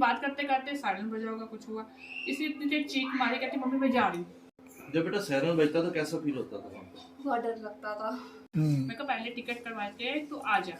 बात करते करते साइरन बजा होगा, कुछ हुआ, इसी इतनी देर चीख मारी, कहती मम्मी मैं जा रही हूँ। जब बेटा सायरन बजता तो कैसा फील होता था वहाँ पे? बहुत डर लगता था। मैं कहा पहले टिकट करवाते तो आ जा,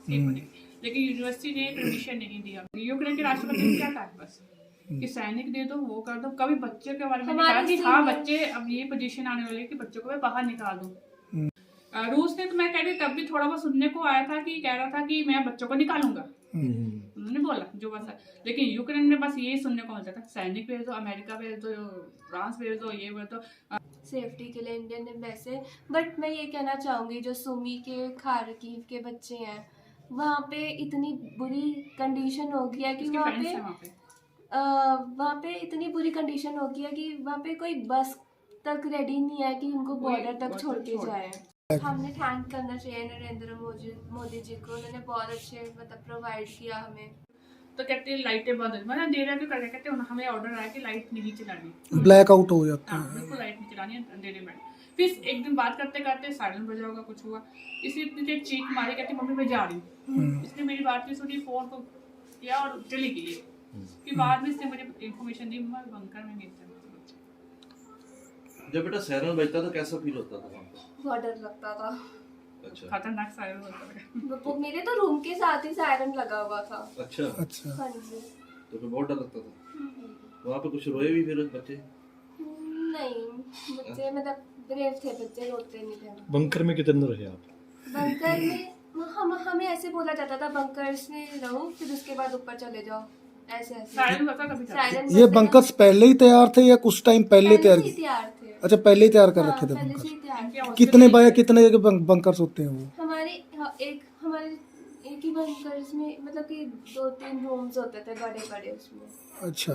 एक बजे, लेकिन यूनिवर्सिटी ने परमिशन नहीं दिया। यूक्रेन के राष्ट्रपति ने क्या कहा बस कि सैनिक दे दो, वो कर दो। कभी बच्चे के बारे में नहीं कहा कि हाँ बच्चे अब ये पोजीशन आने वाली है कि बच्चों को मैं बाहर निकाल दूं। रूस ने तो मैं कह रही तब भी थोड़ा बहुत सुनने को आया था कि कह रहा था कि मैं बच्चों को निकालूंगा, उन्होंने बोला जो बस। लेकिन यूक्रेन में बस यही सुनने को मिलता था, सैनिक भेज दो, अमेरिका भेज दो, फ्रांस भेज दो, ये भेज दो। सेफ्टी के लिए इंडियन एम्बेसी। बट मैं ये कहना चाहूँगी जो सुमी के खारकीव के बच्चे हैं वहाँ पे इतनी बुरी कंडीशन हो गई है कि वहाँ पे इतनी बुरी कंडीशन हो गई है कि वहाँ पे कोई बस तक रेडी नहीं है कि उनको बॉर्डर तक छोड़ के जाए। हमने थैंक करना चाहिए नरेंद्र मोदी जी को, उन्होंने बहुत अच्छे मतलब प्रोवाइड किया हमें। तो कहते हैं लाइटें बंद, मैंने देर रात करके कहते हैं हमें ऑर्डर आया कि लाइट नहीं चलानी, ब्लैक आउट हो जाता है, बिल्कुल लाइट नहीं चलानी है अंधेरे में। फिर एक दिन बात करते करते साइरन बजा होगा, कुछ हुआ, इसी इतनी देर चीख मारी, कहती मम्मी मैं जा रही हूँ। इसने मेरी बात नहीं सुनी, फोन को किया और चली गई। फिर बाद में इसने मुझे इन्फॉर्मेशन दी मैं बंकर में गई थी। जब बेटा सायरन बजता तो कैसा फील होता था वहाँ पे? बहुत डर लगता था। अच्छा, खतरनाक साइरन होता था। मेरे तो रूम के साथ ही सायरन लगा हुआ था। अच्छा, हाँ जी। तो फिर बहुत डर लगता था। वहाँ पे कुछ रोए भी फिर बच्चे? नहीं, बच्चे मतलब ब्रेव थे, बच्चे रोते नहीं थे। बंकर में कितने रहे आप? बंकर में हमें ऐसे बोला जाता था बंकर्स में रहो फिर उसके बाद ऊपर चले जाओ, ऐसे ऐसे। साइरन बजा कभी सायरन ये बंकर्स पहले ही तैयार थे या कुछ टाइम पहले तैयार से किए? तैयार थे। अच्छा, पहले ही तैयार कर रखे थे पहले से ही बंकर। तैयार थे। कितने बाय कितने बंकर्स होते हैं वो? हमारे एक ही बंकर्स में मतलब कि 2-3 रूम्स होते थे बड़े बड़े उसमें। अच्छा,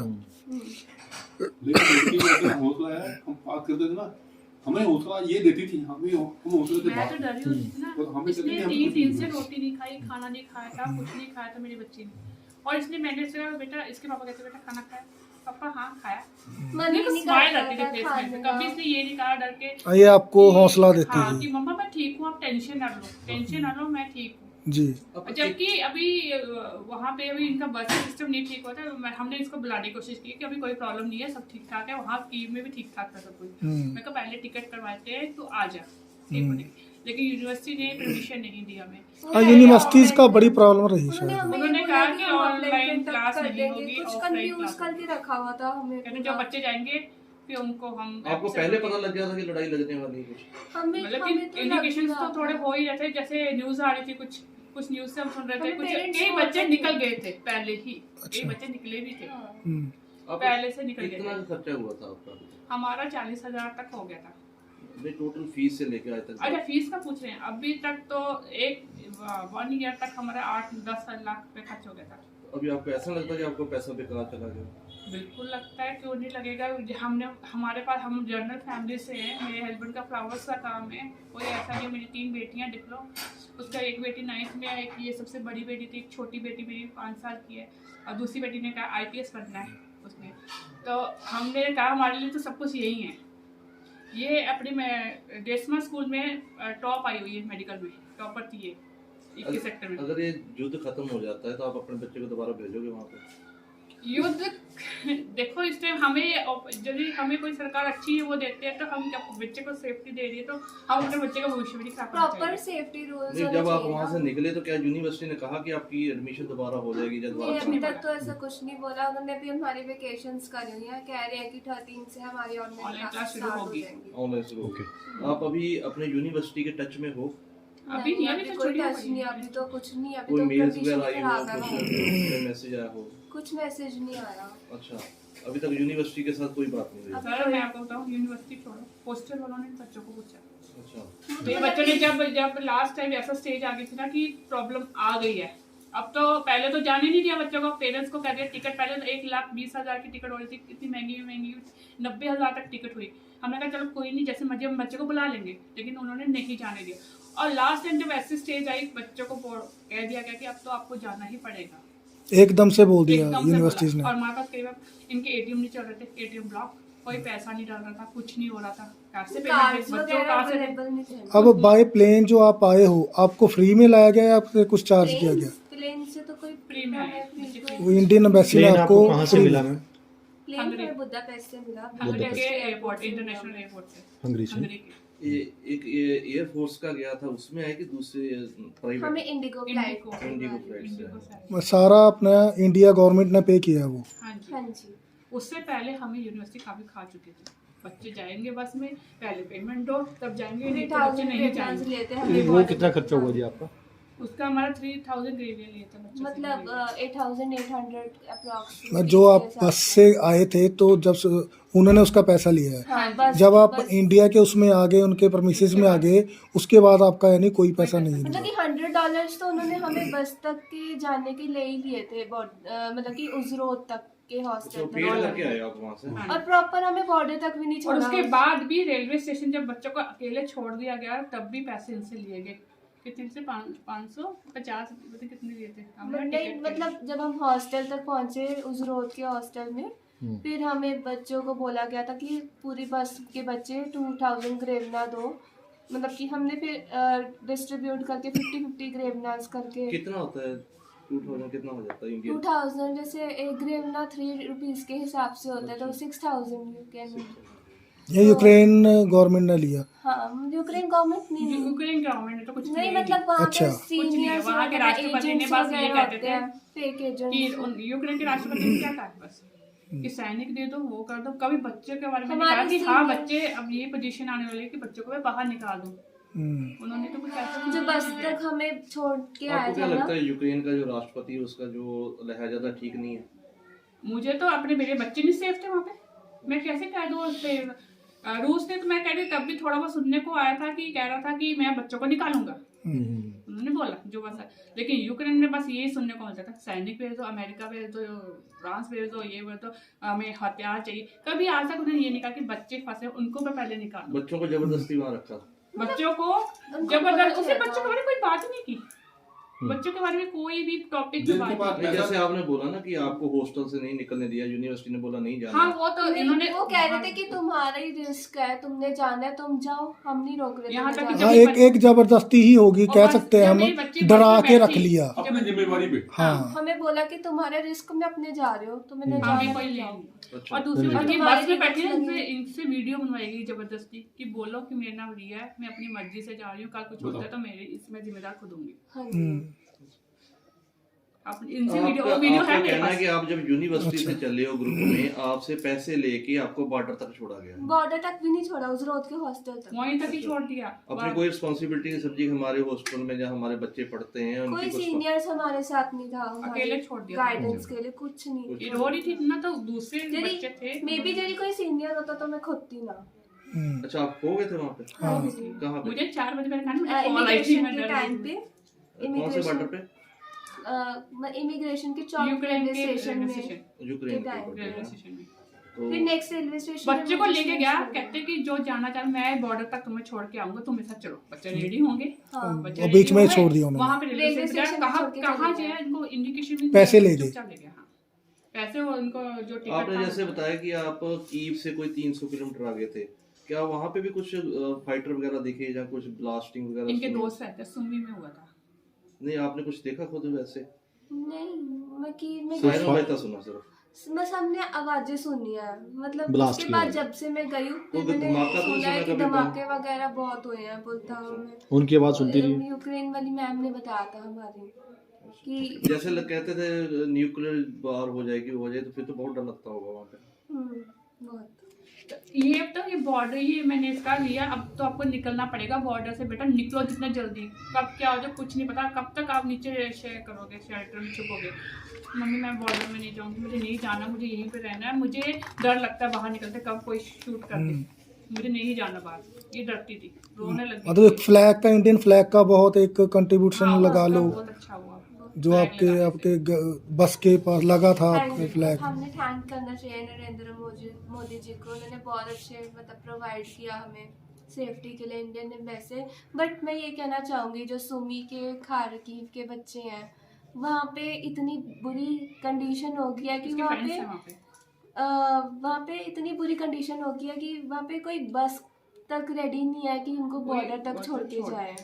लेकिन हौसला है, हम बात करते थे ना, हमें हौसला ये देती थी, हम हौसले से मैं तो बात। डरी हुई थी तो ना, हमें इसने कहते थे, 3 दिन से रोटी नहीं खाई, खाना नहीं खाया था, कुछ नहीं खाया था मेरे बच्चे ने। और इसने मैंने से कहा बेटा, इसके पापा कहते बेटा खाना खाया, पापा हाँ खाया। मन ही नहीं स्माइल करता आती थी था फेस खाने में, का। कभी इसने ये नहीं कहा डर के ये आपको हौसला देती हाँ थी कि मम्मा मैं ठीक हूँ, आप टेंशन ना लो, टेंशन ना लो, मैं ठीक हूँ। जी। जबकि अभी वहाँ पे अभी इनका बस सिस्टम नहीं ठीक हुआ था, हमने इसको बुलाने की कोशिश की कि अभी कोई प्रॉब्लम नहीं है, सब ठीक ठाक है। वहाँ कीव में भी ठीक ठाक था सब कुछ। मैं कहा पहले टिकट करवाते हैं तो आ जा, लेकिन यूनिवर्सिटी ने परमिशन नहीं दिया हमें। हाँ, यूनिवर्सिटीज का बड़ी प्रॉब्लम रही शायद। उन्होंने कहा कि ऑनलाइन क्लास नहीं होगी, कुछ ऑफलाइन कंफ्यूज क्लास। करके रखा हुआ था हमें। कहते जब बच्चे जाएंगे फिर उनको हम आपको पहले पता लग गया था कि लड़ाई लगने वाली है कुछ? मतलब कि इंडिकेशंस तो थोड़े हो ही रहे थे, जैसे न्यूज आ रही थी, कुछ न्यूज से हम सुन रहे थे, कुछ कई बच्चे निकल गए थे पहले ही, कई बच्चे निकले भी थे पहले से निकल गए कितना थे। खर्चा हुआ था आपका? हमारा 40,000 तक हो गया था। नहीं, टोटल फीस से लेके आए तक? अच्छा, फीस का पूछ रहे हैं? अभी तक तो 1 ईयर तक हमारा 8-10 लाख रुपए खर्च हो गया था। अभी आपको ऐसा लगता है कि आपको पैसा बेकार चला गया? बिल्कुल लगता है, क्यों नहीं लगेगा। हमारे पास, हम जर्नल फैमिली से हैं, मेरे हस्बैंड का फ्लावर्स का काम है, कोई ऐसा नहीं। मेरी 3 बेटियां डिप्लो, उसका एक बेटी 9th में है, एक ये सबसे बड़ी बेटी थी, एक छोटी बेटी मेरी 5 साल की है, और दूसरी बेटी ने कहा IPS बनना है उसने। तो हमने कहा हमारे लिए तो सब कुछ यही है। ये अपने में डेस्मा स्कूल में टॉप आई हुई है, मेडिकल में टॉपर थी ये 21 सेक्टर में। अगर ये युद्ध खत्म हो जाता है तो आप अपने बच्चे को दोबारा भेजोगे वहाँ पे? युद्ध देखो, इस टाइम यदि हमें कोई सरकार अच्छी है वो देते हैं तो हम क्या बच्चे को सेफ्टी दे रही है, तो हम अपने बच्चे का भविष्य भी खराब करना प्रॉपर चाहिए। सेफ्टी रूल्स नहीं, जब आप वहाँ से निकले तो क्या यूनिवर्सिटी ने कहा कि आपकी एडमिशन दोबारा हो जाएगी? जब नहीं, अभी तक तो ऐसा कुछ नहीं बोला उन्होंने। भी हमारी वेकेशंस करी हुई हैं, कह रहे हैं कि 13 से हमारी ऑनलाइन क्लास शुरू होगी। ऑनलाइन शुरू होगी। आप अभी अपने यूनिवर्सिटी के टच में हो? अभी नहीं, अभी तो कोई छुट्टी हो टच गई। नहीं, अभी तो कुछ नहीं। अभी कोई तो मेल्स कंडीशन वगैरह आई हो, खराब है, कुछ मैसेज आया हो? कुछ मैसेज नहीं आया। अच्छा, अभी तक यूनिवर्सिटी के साथ कोई बात नहीं हुई? सर मैं आपको बताऊं, यूनिवर्सिटी छोड़ो, हॉस्टल वालों ने बच्चों को पूछा। अच्छा, मेरे बच्चों ने जब लास्ट टाइम ऐसा स्टेज आ गई थी ना कि प्रॉब्लम आ गई है, अब तो पहले तो जाने नहीं दिया बच्चों को, पेरेंट्स को कह दिया टिकट। पहले तो 1,20,000 की टिकट हो रही थी, कितनी महंगी 90,000 तक टिकट हुई। हमने कहा चलो कोई नहीं, जैसे मर्जी हम बच्चे को बुला लेंगे, लेकिन उन्होंने नहीं जाने दिया। और लास्ट टाइम जब ऐसी स्टेज आई, बच्चों को कह दिया गया कि अब तो आपको जाना ही पड़ेगा, एकदम से बोल दिया एकदम से यूनिवर्सिटीज बोला। ने। और हमारे पास कई बार इनके ATM नहीं चल रहे थे, ATM ब्लॉक, कोई पैसा नहीं डाल रहा था, कुछ नहीं हो रहा था। कैसे कार्ड्स पेमेंट बच्चों वगैरह कहाँ से? अवेलेबल नहीं थे। अब बाय प्लेन जो आप आए हो, आपको फ्री में लाया गया या आपसे कुछ चार्ज किया गया? प्लेन से तो कोई फ्री में आए। वो इंडियन एम्बेसी ने प्लेन आपको आपको कहाँ से free- मिला मैम? Plane Hungary. हमें बुदापेस्ट से मिला हंगरी के बुदापेस्ट एयरपोर्ट, इंटरनेशनल एयरपोर्ट से, हंगरी से। हंगरी के। ये एक एयरफोर्स का गया था, उसमें आए कि दूसरे प्राइवेट? हमें इंडिगो फ्लाइट इंडिगो फ्लाइट से इंडिगो आए। से आए। सारा अपना इंडिया गवर्नमेंट ने पे किया है वो। हाँ जी। हाँ जी। उससे पहले हमें यूनिवर्सिटी काफी खा चुके थे। बच्चे जाएंगे बस में, पहले पेमेंट दो तब जाएंगे, नहीं तो बच्चे नहीं जाएंगे। लेते तो हैं वो कितना खर्चा हुआ जी आपका? उसका हमारा 3000 ग्रेवियन लिए थे बच्चे से। मतलब 8800 अप्रॉक्स। जो आप बस से आए थे तो जब उन्होंने उसका पैसा लिया है, हाँ, बस जब आप बस- इंडिया के उसमें आ गए, उनके परमिसेस में आ गए, उसके बाद आपका यानी कोई पैसा नहीं है। मतलब कि $100 तो उन्होंने हमें बस तक के जाने के ले ही लिए थे, मतलब कि उस रोड तक के अच्छा, हॉस्टल पेड तक। करके आए आप वहाँ से? हाँ। और प्रॉपर हमें बॉर्डर तक भी नहीं और छोड़ा। उसके बाद भी रेलवे स्टेशन जब बच्चों को अकेले छोड़ दिया गया, तब भी पैसे इनसे लिए गए। कितने से 550 कितने लिए थे हमारा नहीं, टिकट के? मतलब जब हम हॉस्टल तक पहुंचे उस रोड के हॉस्टल में, फिर हमें बच्चों को बोला गया था कि पूरी बस के बच्चे 2000 ग्रेवना दो। मतलब कि हमने फिर डिस्ट्रीब्यूट करके 50-50 ग्रेवनास करके कितना होता है 2000 कितना हो जाता है इंडियन? 2000 जैसे एक ग्रेवना 3 रुपीज के हिसाब से होता है, तो 6000 यू कैन। ये यूक्रेन गवर्नमेंट ने लिया। हाँ, यूक्रेन गवर्नमेंट नहीं यूक्रेन गवर्नमेंट ने तो कुछ नहीं, किया ही मतलब वहाँ अच्छा। पे सीनियर्स वहाँ के राष्ट्रपति ने बस ये कहते थे फेक कि एजेंट्स। यूक्रेन के राष्ट्रपति ने क्या कहा बस कि सैनिक दे दो, वो कर दो। कभी बच्चे के बारे में नहीं हमारे कहा कि हाँ senior- बच्चे अब ये पोजीशन आने वाली है कि बच्चों को मैं बाहर निकाल दूं। उन्होंने तो कुछ ऐसा जो बस तक हमें छोड़ के आया आपको क्या था ना, लगता है यूक्रेन का जो राष्ट्रपति है उसका जो लहजा था ठीक नहीं है? मुझे तो अपने मेरे बच्चे नहीं सेफ थे वहाँ पे। मैं कैसे कह दूँ उस पे रूस ने, तो मैं कह रही तब भी थोड़ा बहुत सुनने को आया था कि कह रहा था कि मैं बच्चों को निकालूंगा। उन्होंने बोला जो बस है, लेकिन यूक्रेन में बस यही सुनने को मिलता था सैनिक भेज दो, अमेरिका भेज दो, फ्रांस भेज दो, ये भेज दो, हमें हथियार चाहिए। कभी आज तक उन्होंने ये नहीं कहा कि बच्चे फंसे उनको मैं पहले निकालूं। बच्चों को जबरदस्ती वहाँ रखा। बच्चों को उनको जबरदस्त, पता उसने चला बच्चों के बारे में कोई बात ही नहीं की। बच्चों के बारे में कोई भी टॉपिक पे जिनके बात पास नहीं नहीं, पैसा- जैसे आपने बोला ना कि आपको हॉस्टल से नहीं निकलने दिया, यूनिवर्सिटी ने बोला नहीं की। जाना। हाँ वो तो इन्होंने वो कह रहे थे कि तुम्हारा ही रिस्क है, तुमने जाना है तुम जाओ, हम नहीं रोक रहे यहाँ तुम्हें तक जाने हाँ, एक जबरदस्ती ही होगी, और कह बस सकते हैं जब हम, मेरे बच्चे डरा बस में के रख बैठी- लिया। अपनी जिम्मेवारी पे। हाँ, हमें बोला कि तुम्हारे रिस्क में अपने जा रहे हो, तुम्हें हमें जाना कोई है, ले जाओ। नहीं। अच्छा। और दूसरी बात ये तुम्हारी बस में भी बैठे हैं, बस लगी। इनसे वीडियो बनवाएगी जबरदस्ती कि बोलो कि मेरा नाम रिया है, मैं अपनी मर्जी से जा रही हूँ, कल कुछ होता है तो मेरे इसमें जिम्मेदार खुद होंगी। हाँ जी। इनसे वीडियो है आपका मेरे कहना है पास। कि आप जब यूनिवर्सिटी से चले हो ग्रुप में, आपसे पैसे लेके आपको बॉर्डर तक छोड़ा गया। बॉर्डर तक भी नहीं छोड़ा, उस रोड के हॉस्टल तक। वहीं तक ही छोड़ दिया। अपनी कोई रिस्पॉन्सिबिलिटी सब्जी हमारे हॉस्टल में जहाँ हमारे बच्चे पढ़ते हैं कोई उनकी कुछ सीनियर्स हमारे साथ नहीं था, अकेले छोड़ दिया। गाइडेंस के लिए कुछ नहीं। ये रो रही थी ना, तो दूसरे बच्चे थे। मे बी यदि कोई सीनियर होता तो मैं खुद थी ना। अच्छा, आप हो गए थे वहाँ पे? कहाँ पे? मुझे 4 बजे मैंने कहा ना, मुझे कॉल आई थी, इमिग्रेशन मैं के डर टाइम गई पे, थी। कौन से बॉर्डर पे? इमिग्रेशन के चौक यूक्रेन रेलवे के स्टेशन रेलवे में। स्टेशन, यूक्रेन के टाइम border रेलवे पे। स्टेशन में। तो फिर नेक्स्ट रेलवे स्टेशन बच्चे को लेके गया, कहते कि जो जाना चाहे मैं बॉर्डर तक तुम्हें छोड़ के आऊंगा, तुम मेरे साथ चलो। बच्चे रेडी होंगे, बच्चे और ready बीच में होंगे, छोड़ दिया उन्होंने। वहाँ पे रेलवे रेलवे स्टेशन स्टेशन गया, में छोड़ के कहाँ चले जाए, इनको इंडिकेशन पैसे ले गए। चले गए। हाँ, पैसे वो उनको जो टिकट आपने जैसे बताया कि आप कीव से कोई 300 किलोमीटर आगे थे, क्या वहाँ पे भी कुछ फाइटर वगैरह दिखे या कुछ ब्लास्टिंग वगैरह इनके सुनी? दोस्त रहते, सुम्बी में हुआ था। नहीं, आपने कुछ देखा खुद वैसे? नहीं, मैं की मैं सायरन बजता सुना सिर्फ। बस हमने आवाजें सुनी है, मतलब Blast उसके की बाद आवाज। जब से मैं गई हूँ तो फिर मैंने धमाका तो सुना है सुना कि कभी धमाके वगैरह बहुत हुए हैं बुलताओ में। उनकी आवाज सुनती रही। यूक्रेन वाली मैम ने बताया था हमारी कि जैसे लोग कहते थे न्यूक्लियर वार हो जाएगी, हो जाए, तो फिर तो बहुत डर लगता होगा वहाँ पे। बहुत। ये अब तो ये बॉर्डर, ये मैंने इसका लिया, अब तो आपको निकलना पड़ेगा बॉर्डर से। बेटा निकलो जितना जल्दी, कब क्या हो जाए कुछ नहीं पता, कब तक आप नीचे शेयर करोगे, शेल्टर में छुपोगे। मम्मी मैं बॉर्डर में नहीं जाऊंगी, मुझे नहीं जाना, मुझे यहीं पे रहना है, मुझे डर लगता है बाहर निकलते कब कोई शूट कर दे, मुझे नहीं जाना बाहर। ये डरती थी, रोने लगी। मतलब एक फ्लैग का, इंडियन फ्लैग का बहुत एक कंट्रीब्यूशन हाँ, लगा उसका लो, बहुत अच्छा हुआ जो फ्लैग आपके लगाने से। आपके बस के पास लगा था आपके Thank- फ्लैग। हमने थैंक करना चाहिए नरेंद्र मोदी जी को, उन्होंने बहुत अच्छे मतलब प्रोवाइड किया हमें सेफ्टी के लिए इंडियन एम्बेसी। बट मैं ये कहना चाहूँगी जो सुमी के खारकीव के बच्चे हैं, वहाँ पे इतनी बुरी कंडीशन हो गई है कि उसके वहाँ friends पे हैं वहाँ पे। वहाँ पे इतनी बुरी कंडीशन हो गई है कि वहाँ पे कोई बस तक रेडी नहीं है कि उनको बॉर्डर तक छोड़ के जाए।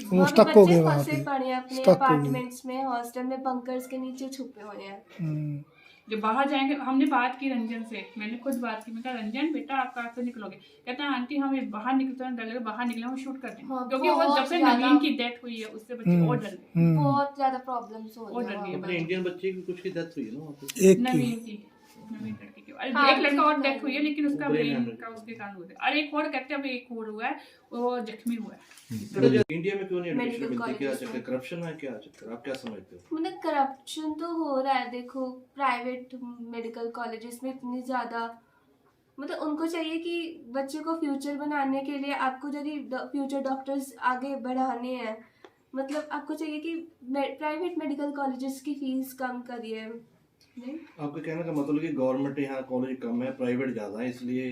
वो वहाँ पे stuck हो बच्चे गए वहाँ फंसे पे। पड़े हैं अपने Stuck हो गए। अपार्टमेंट्स में, हॉस्टल में, बंकर्स के नीचे छुपे हुए हैं। जब बाहर जाएंगे, हमने बात की रंजन से, मैंने खुद बात की, मैं कहा रंजन बेटा आप कहाँ से निकलोगे? कहता है आंटी हम बाहर निकलते हैं, डर लगे, बाहर निकले हम शूट कर देंगे। हाँ, क्योंकि वो बहुत जब से ज्यादा। नवीन की डेथ हुई है उससे बच्चे और डर गए। बहुत ज्यादा प्रॉब्लम्स हो और रही डर है गए। वहाँ अपने पे। इंडियन बच्चे की कुछ की डेथ हुई है ना वहाँ पे। एक की नवीन लड़की की। अरे हाँ, एक लड़का और ठीक डेथ है। हुई है, लेकिन उसका brain ब्रेन hemorrhage। का उसके कारण हुआ है। और एक और कहते हैं अभी एक और हुआ है, वो जख्मी हुआ है। इंडिया में क्यों नहीं एडमिशन Medical मिलती? क्या colleges चक्कर, में। करप्शन है क्या चक्कर, आप क्या समझते हो? मतलब करप्शन तो हो रहा है। देखो प्राइवेट मेडिकल कॉलेजेस में इतनी ज़्यादा, मतलब उनको चाहिए कि बच्चे को फ्यूचर बनाने के लिए, आपको यदि फ्यूचर डॉक्टर्स आगे बढ़ाने हैं, मतलब आपको चाहिए कि प्राइवेट मेडिकल कॉलेजेस की फीस कम करिए। नहीं, आपका कहने का मतलब है कि गवर्नमेंट यहाँ कॉलेज कम है, प्राइवेट ज्यादा है, इसलिए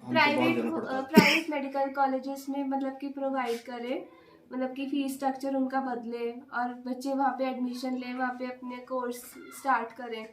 हमको बाहर जाना पड़ता है। प्राइवेट मेडिकल कॉलेजेस में मतलब कि प्रोवाइड करे, मतलब कि फीस स्ट्रक्चर उनका बदले और बच्चे वहाँ पे एडमिशन लें, वहाँ पे अपने कोर्स स्टार्ट करें।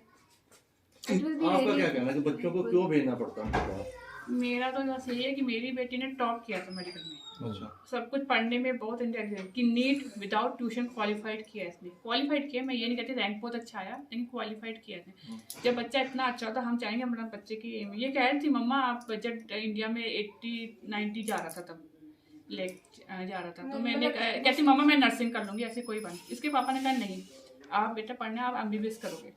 It will be आपका really क्या कहना है कि बच्चों को क्यों भेजना पड़ता है हमको बाहर? मेरा तो बस यही है कि मेरी बेटी ने टॉप किया था मेडिकल में, अच्छा, सब कुछ पढ़ने में बहुत इंटेलिजेंट, कि नीट विदाउट ट्यूशन क्वालिफाइड किया इसने। क्वालिफाइड किया, मैं ये नहीं कहती रैंक बहुत अच्छा आया, लेकिन क्वालिफाइड किया इसने। जब बच्चा इतना अच्छा होता, हम चाहेंगे हमारा बच्चे की ये कह रही थी मम्मा आप बजट इंडिया में 80-90 जा रहा था, तब जा रहा था, तो मैंने कहती मम्मा मैं नर्सिंग कर लूँगी, ऐसे कोई बात। इसके पापा ने कहा नहीं आप बेटा पढ़ना, आप MBBS करोगे।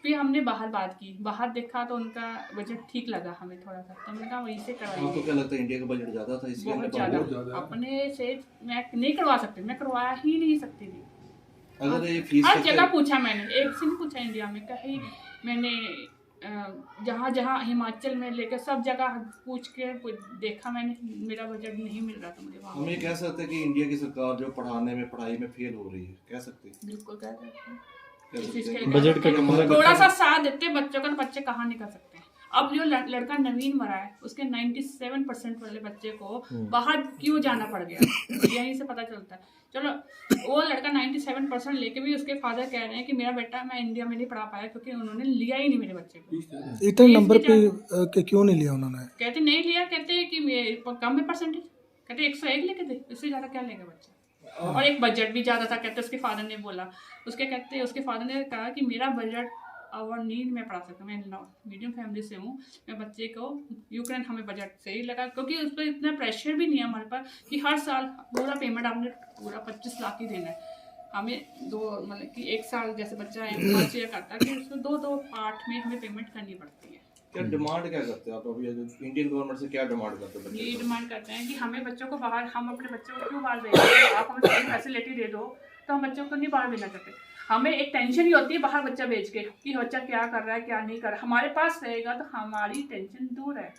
फिर हमने बाहर बात की, बाहर देखा तो उनका बजट ठीक लगा हमें थोड़ा सा, तो मैंने कहा वहीं से आपको करवाइए। क्या लगता है इंडिया का बजट ज्यादा था इसलिए हमने बहुत बाहर ज़्यादा, बहुत ज़्यादा। अपने से मैं नहीं करवा सकती, मैं करवा ही नहीं सकती थी। अगर ये फीस हर जगह पूछा मैंने, एक से नहीं पूछा इंडिया में, कहीं मैंने जहाँ जहाँ हिमाचल में लेकर सब जगह पूछ के देखा मैंने, मेरा बजट नहीं मिल रहा था मुझे वहाँ। हम ये कह सकते हैं कि इंडिया की सरकार जो पढ़ाई में फेल हो रही है, कह सकते हैं? बिल्कुल कह सकते हैं। कह इस सकते चीज़ हैं के कि बजट का हमारे थोड़ा बच्चे- सा साथ देते बच्चों का, तो बच्चे कहाँ निकल सकते हैं। अब जो लड़का नवीन मरा है, उसके 97% वाले बच्चे को बाहर क्यों जाना पड़ गया, यहीं से पता चलता है। चलो वो लड़का 97% लेके भी उसके फादर कह रहे हैं कि मेरा बेटा मैं इंडिया में नहीं पढ़ा पाया क्योंकि उन्होंने लिया ही नहीं मेरे बच्चे को। इतने नंबर पे क्यों नहीं लिया उन्होंने? कहते नहीं लिया, कहते कि कम है परसेंटेज, कहते 101 लेके दे, इससे ज़्यादा क्या लेगा बच्चा। और एक बजट भी ज़्यादा था, कहते उसके फादर ने बोला, उसके फादर ने कहा कि मेरा बजट और नीड में पढ़ा सकता, मैं मीडियम फैमिली से हूँ, मैं बच्चे को यूक्रेन हमें बजट सही लगा, क्योंकि उस पर इतना प्रेशर भी नहीं है हमारे पास कि हर साल पूरा पेमेंट आपने पूरा 25 लाख ही देना है हमें। मतलब कि एक साल जैसे बच्चा है फर्स्ट ईयर करता है कि उसमें 2-2 पार्ट में हमें पेमेंट करनी पड़ती है। क्या डिमांड क्या करते हैं आप अभी इंडियन गवर्नमेंट से, क्या डिमांड करते हैं ये बच्चे? डिमांड करते हैं कि हमें बच्चों को बाहर, हम अपने बच्चों को क्यों बाहर भेजें, आप हमें सही फैसिलिटी दे दो, तो हम बच्चों को नहीं बाहर भेजना चाहते। हमें एक टेंशन ही होती है बाहर बच्चा भेज के कि बच्चा क्या कर रहा है क्या नहीं कर रहा है, हमारे पास रहेगा तो हमारी टेंशन दूर है।